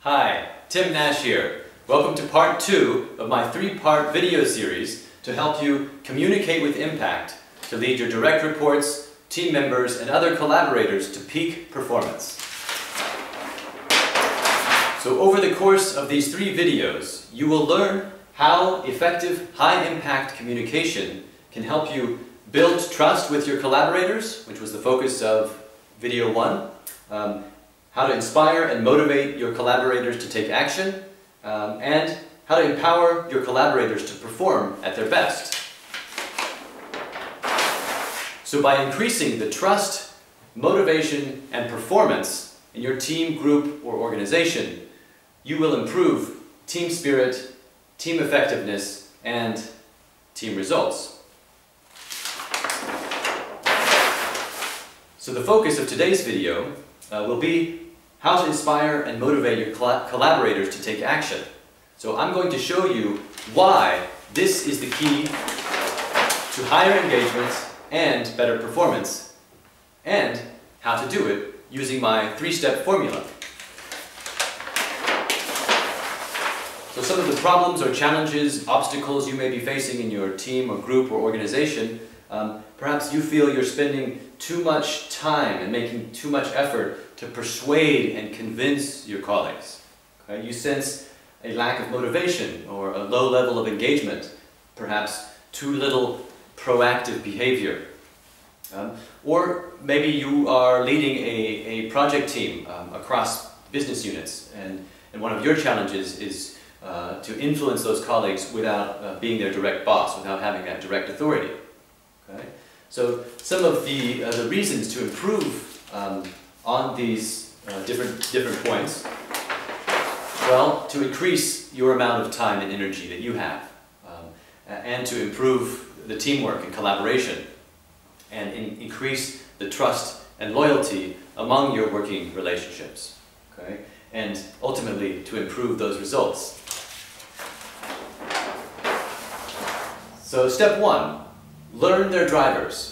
Hi, Tim Nash here. Welcome to part 2 of my 3-part video series to help you communicate with impact to lead your direct reports, team members, and other collaborators to peak performance. So over the course of these 3 videos, you will learn how effective high-impact communication can help you build trust with your collaborators, which was the focus of video 1, how to inspire and motivate your collaborators to take action, and how to empower your collaborators to perform at their best. So by increasing the trust, motivation, and performance in your team, group, or organization, you will improve team spirit, team effectiveness, and team results. So the focus of today's video will be how to inspire and motivate your collaborators to take action. So I'm going to show you why this is the key to higher engagement and better performance, and how to do it using my 3-step formula. So some of the problems or challenges, obstacles you may be facing in your team or group or organization, perhaps you feel you're spending too much time and making too much effort to persuade and convince your colleagues. Okay? You sense a lack of motivation or a low level of engagement, perhaps too little proactive behavior. Or maybe you are leading a project team across business units, and one of your challenges is to influence those colleagues without being their direct boss, without having that direct authority. Okay? So some of the reasons to improve on these different points, well, to increase your amount of time and energy that you have, and to improve the teamwork and collaboration, and increase the trust and loyalty among your working relationships, okay? And ultimately to improve those results. So step 1, learn their drivers.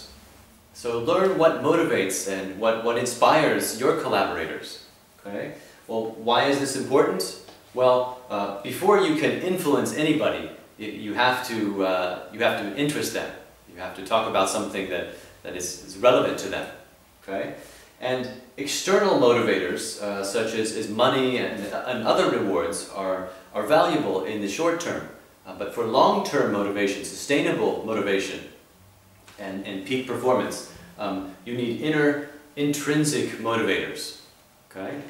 So learn what motivates and what inspires your collaborators. Okay? Well, why is this important? Well, before you can influence anybody, you have to interest them. You have to talk about something that is relevant to them. Okay? And external motivators, such as money and other rewards, are valuable in the short term. But for long-term motivation, sustainable motivation, and peak performance, you need inner, intrinsic motivators. Okay?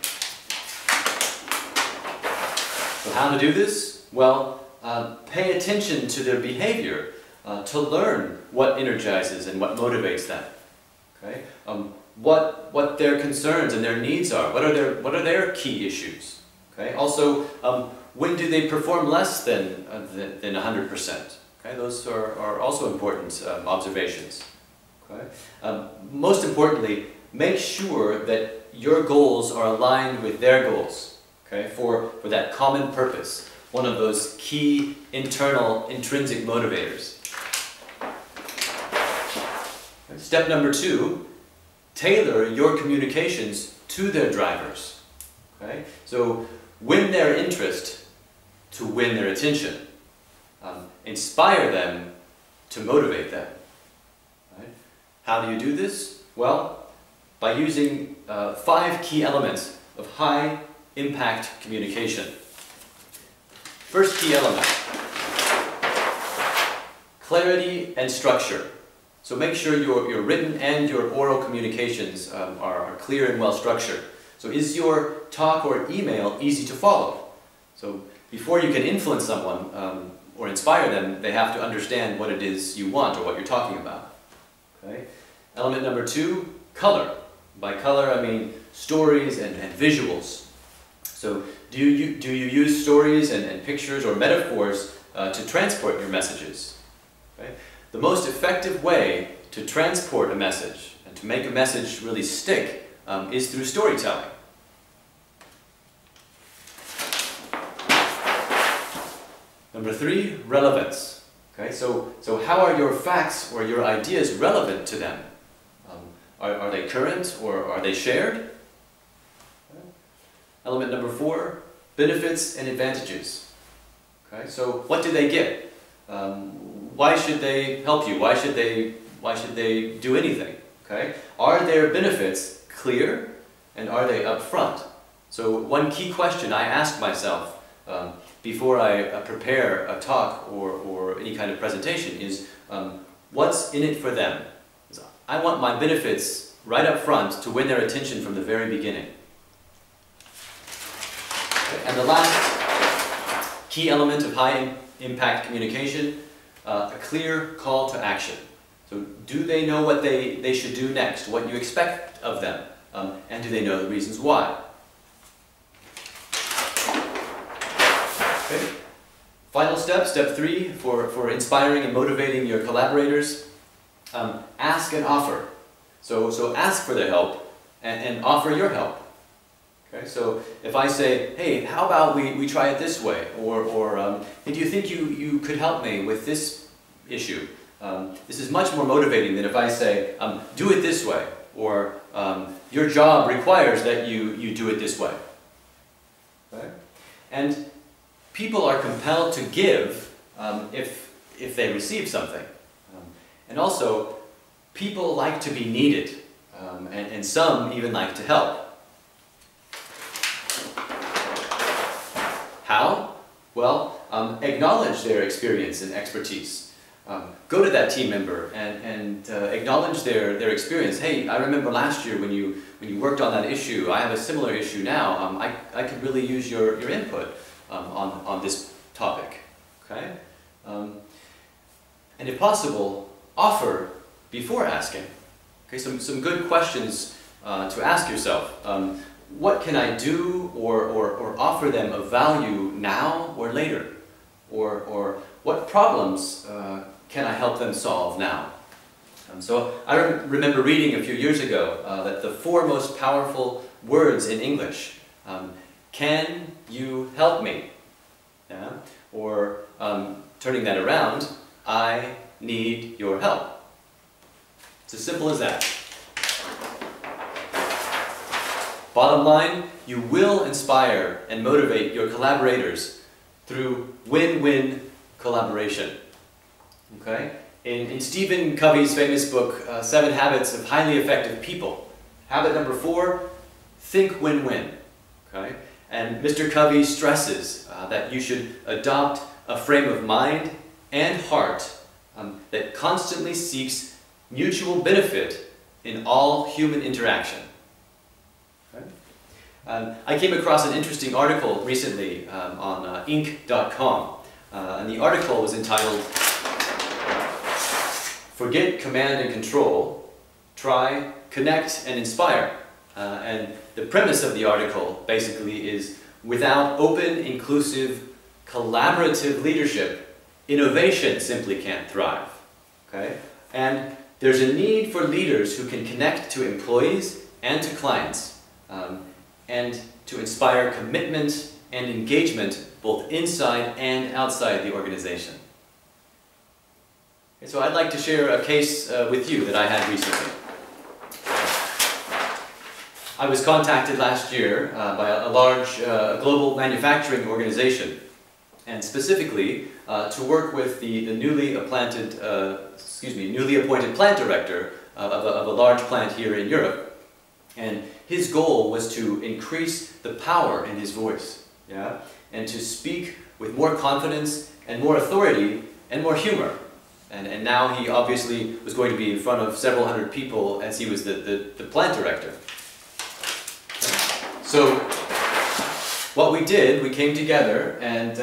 So how to do this? Well, pay attention to their behavior to learn what energizes and what motivates them. Okay? What their concerns and their needs are. What are their key issues? Okay? Also, when do they perform less than 100%? Okay? Those are also important observations. Okay? Most importantly, make sure that your goals are aligned with their goals, okay? For that common purpose, one of those key internal intrinsic motivators. Okay. Step number 2, tailor your communications to their drivers. Okay? So win their interest to win their attention. Inspire them to motivate them. Right? How do you do this? Well, by using 5 key elements of high impact communication. First key element, clarity and structure. So make sure your written and your oral communications are clear and well structured. So is your talk or email easy to follow? So before you can influence someone or inspire them, they have to understand what it is you want or what you're talking about. Okay? Element number 2, color. By color I mean stories and visuals. So do you use stories and pictures or metaphors to transport your messages? Okay? The most effective way to transport a message and to make a message really stick is through storytelling. Number 3, relevance. Okay, so how are your facts or your ideas relevant to them? Are they current or are they shared? Element number 4, benefits and advantages. Okay, so what do they get? Why should they help you? Why should they do anything? Okay, are their benefits clear and are they upfront? So one key question I ask myself before I prepare a talk or any kind of presentation is, what's in it for them? I want my benefits right up front to win their attention from the very beginning. Okay. And the last key element of high impact communication, a clear call to action. So do they know what they should do next, what you expect of them, and do they know the reasons why? Okay. Final step, step 3, for inspiring and motivating your collaborators, ask and offer. So ask for their help and offer your help. Okay, so if I say, hey, how about we try it this way? Or hey, do you think you could help me with this issue? This is much more motivating than if I say, do it this way, or your job requires that you do it this way. Okay? And people are compelled to give if they receive something. And also, people like to be needed, and some even like to help. How? Well, acknowledge their experience and expertise. Go to that team member and acknowledge their experience. Hey, I remember last year when you worked on that issue. I have a similar issue now. I could really use your input on this topic. Okay? And if possible, offer before asking. Okay, some good questions to ask yourself. What can I do or offer them of value now or later? Or what problems can I help them solve now? So I remember reading a few years ago that the 4 most powerful words in English, can you help me? Yeah? Or turning that around, I need your help. It's as simple as that. Bottom line, you will inspire and motivate your collaborators through win-win collaboration. Okay? In Stephen Covey's famous book, 7 Habits of Highly Effective People, habit number 4, think win-win. Okay? And Mr. Covey stresses that you should adopt a frame of mind and heart that constantly seeks mutual benefit in all human interaction. Okay? I came across an interesting article recently on Inc.com, and the article was entitled, Forget Command and Control, Try, Connect, and Inspire. And the premise of the article basically is, without open, inclusive, collaborative leadership, innovation simply can't thrive. Okay? And there's a need for leaders who can connect to employees and to clients, and to inspire commitment and engagement both inside and outside the organization. Okay, so I'd like to share a case with you that I had recently. I was contacted last year by a large global manufacturing organization, and specifically to work with the newly appointed plant director of a large plant here in Europe. And his goal was to increase the power in his voice, yeah, and to speak with more confidence and more authority and more humor. And now he obviously was going to be in front of several hundred people as he was the plant director. So what we did, we came together and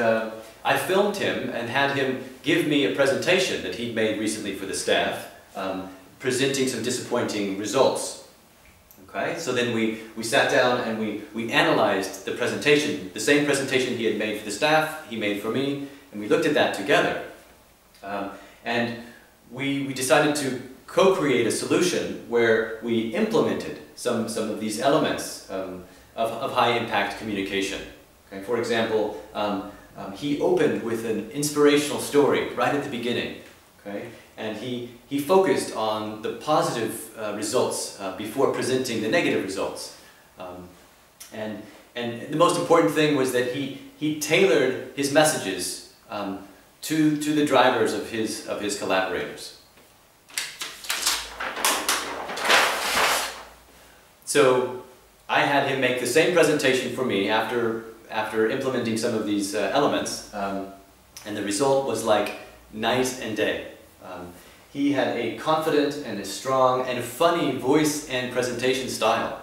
I filmed him and had him give me a presentation that he'd made recently for the staff, presenting some disappointing results. Okay, so then we sat down and we analyzed the presentation, the same presentation he had made for the staff, he made for me, and we looked at that together. And we decided to co-create a solution where we implemented some of these elements of high-impact communication. Okay, for example, he opened with an inspirational story right at the beginning. Okay? And he focused on the positive results before presenting the negative results. And And the most important thing was that he tailored his messages to the drivers of his collaborators. So I had him make the same presentation for me after implementing some of these elements, and the result was like night and day. He had a confident and a strong and funny voice and presentation style.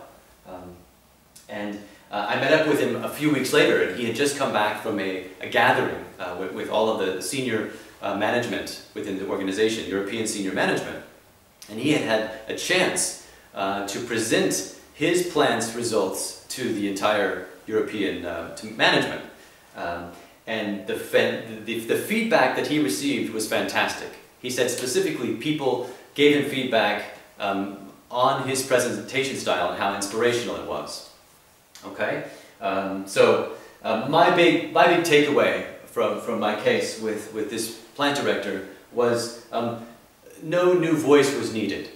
I met up with him a few weeks later, and he had just come back from a gathering with all of the senior management within the organization, European senior management. And he had had a chance to present his plan's results to the entire European to management. And the feedback that he received was fantastic. He said specifically people gave him feedback on his presentation style and how inspirational it was. Okay, my big takeaway from my case with this plant director was no new voice was needed.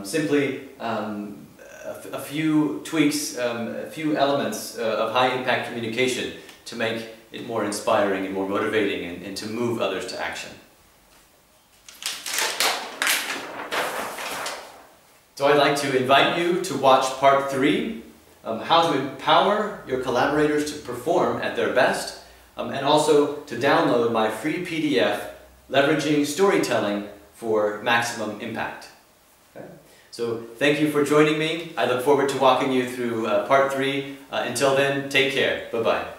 Simply a few tweaks, a few elements of high impact communication to make it more inspiring and more motivating and to move others to action. So I'd like to invite you to watch part 3. How to empower your collaborators to perform at their best, and also to download my free PDF, Leveraging Storytelling for Maximum Impact. Okay? So thank you for joining me. I look forward to walking you through part 3. Until then, take care. Bye-bye.